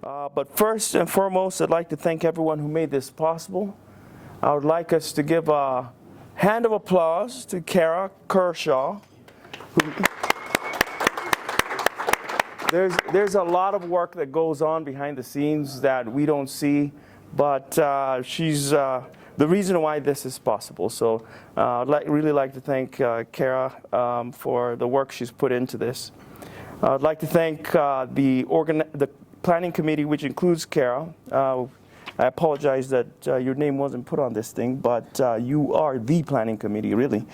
But first and foremost, I'd like to thank everyone who made this possible. I would like us to give a hand of applause to Kara Kershaw. There's a lot of work that goes on behind the scenes that we don't see, but she's the reason why this is possible. So I'd really like to thank Kara for the work she's put into this. I'd like to thank the planning committee, which includes Kara. I apologize that your name wasn't put on this thing, but you are the planning committee, really.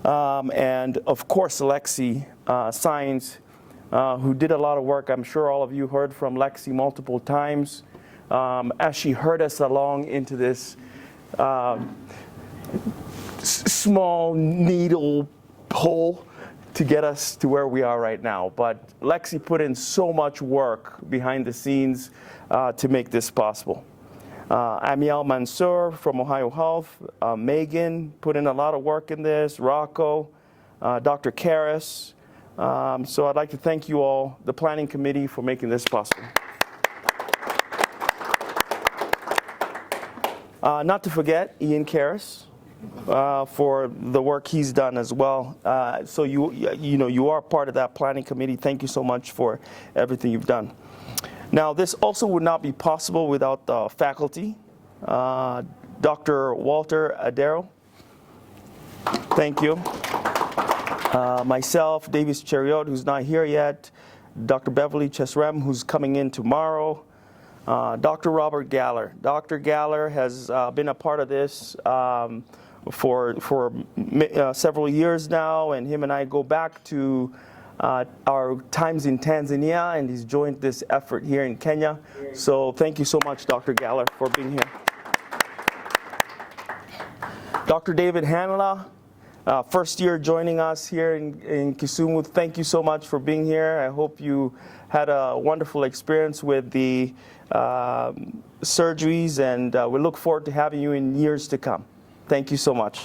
And of course, Lexi Science, who did a lot of work. I'm sure all of you heard from Lexi multiple times as she heard us along into this small needle hole to get us to where we are right now. But Lexi put in so much work behind the scenes to make this possible. Amiel Mansour from Ohio Health, Megan put in a lot of work in this, Rocco, Dr. Karras. So I'd like to thank you all, the planning committee, for making this possible. Not to forget Ian Karras for the work he's done as well. So you are part of that planning committee. Thank you so much for everything you've done. Now, this also would not be possible without the faculty. Dr. Walter Adero, thank you. Myself, Davis Cheriot, who's not here yet. Dr. Beverly Chesrem, who's coming in tomorrow. Dr. Robert Galler. Dr. Galler has been a part of this for several years now, and him and I go back to our times in Tanzania, and he's joined this effort here in Kenya. So thank you so much, Dr. Galler, for being here. Dr. David Hanla, first year joining us here in Kisumu. Thank you so much for being here. I hope you had a wonderful experience with the surgeries, and we look forward to having you in years to come. Thank you so much.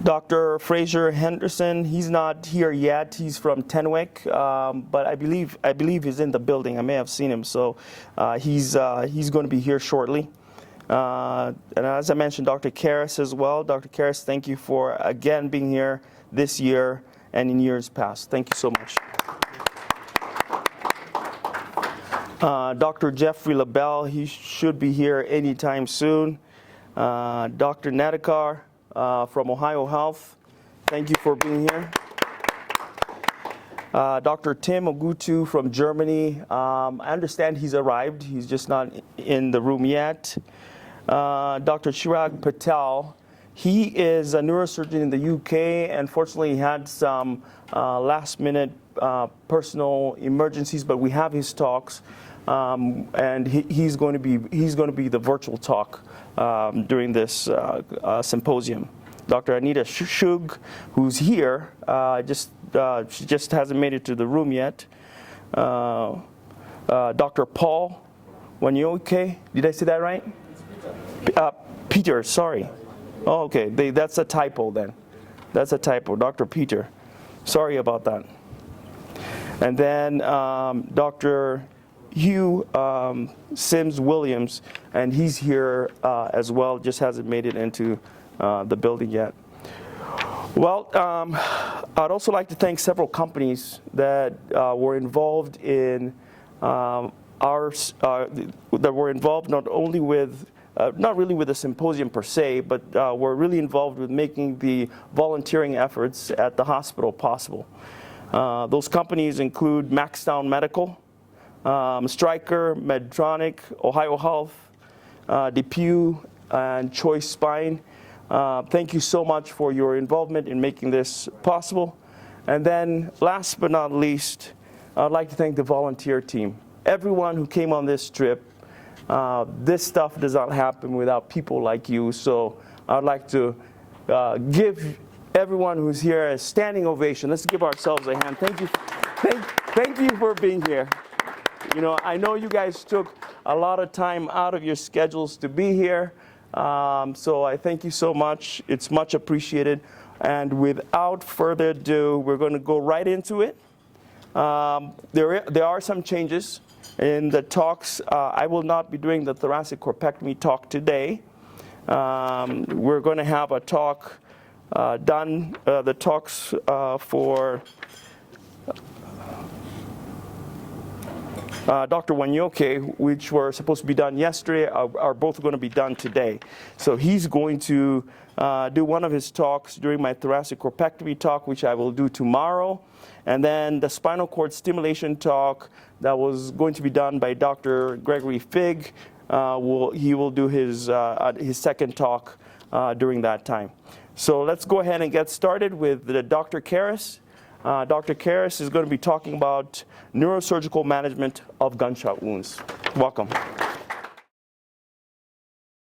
Dr. Fraser Henderson, he's not here yet. He's from Tenwick, but I believe he's in the building. I may have seen him, so he's going to be here shortly. And as I mentioned, Dr. Karras as well. Dr. Karras, thank you for again being here this year and in years past. Thank you so much. Dr. Jeffrey LaBelle, he should be here anytime soon. Dr. Nadekar from Ohio Health, thank you for being here. Dr. Tim Ogutu from Germany, I understand he's arrived. He's just not in the room yet. Dr. Chirag Patel, he is a neurosurgeon in the UK. Unfortunately, he had some last-minute personal emergencies, but we have his talks, and he's going to be the virtual talk during this symposium. Dr. Anita Shug, who's here, she just hasn't made it to the room yet. Dr. Paul Wanyoke, did I say that right? Peter, sorry. Oh, okay, that's a typo then. That's a typo, Dr. Peter. Sorry about that. And then Dr. Hugh Sims Williams, and he's here as well, just hasn't made it into the building yet. Well, I'd also like to thank several companies that were involved in that were involved not only with not really with the symposium per se, but were really involved with making the volunteering efforts at the hospital possible. Those companies include Maxtown Medical, Stryker, Medtronic, Ohio Health, DePuy, and Choice Spine. Thank you so much for your involvement in making this possible. And then last but not least, I'd like to thank the volunteer team. Everyone who came on this trip. This stuff does not happen without people like you, so I'd like to give everyone who's here a standing ovation. Let's give ourselves a hand. Thank you, thank you for being here. You know, I know you guys took a lot of time out of your schedules to be here, so I thank you so much. It's much appreciated. And without further ado, we're going to go right into it. There are some changes in the talks. I will not be doing the thoracic corpectomy talk today. We're going to have a talk done, the talks for Dr. Wanyoke, which were supposed to be done yesterday, are both going to be done today. So he's going to do one of his talks during my thoracic corpectomy talk, which I will do tomorrow. And then the spinal cord stimulation talk that was going to be done by Dr. Gregory Fig, he will do his second talk during that time. So let's go ahead and get started with Dr. Karras. Dr. Karras is going to be talking about neurosurgical management of gunshot wounds. Welcome.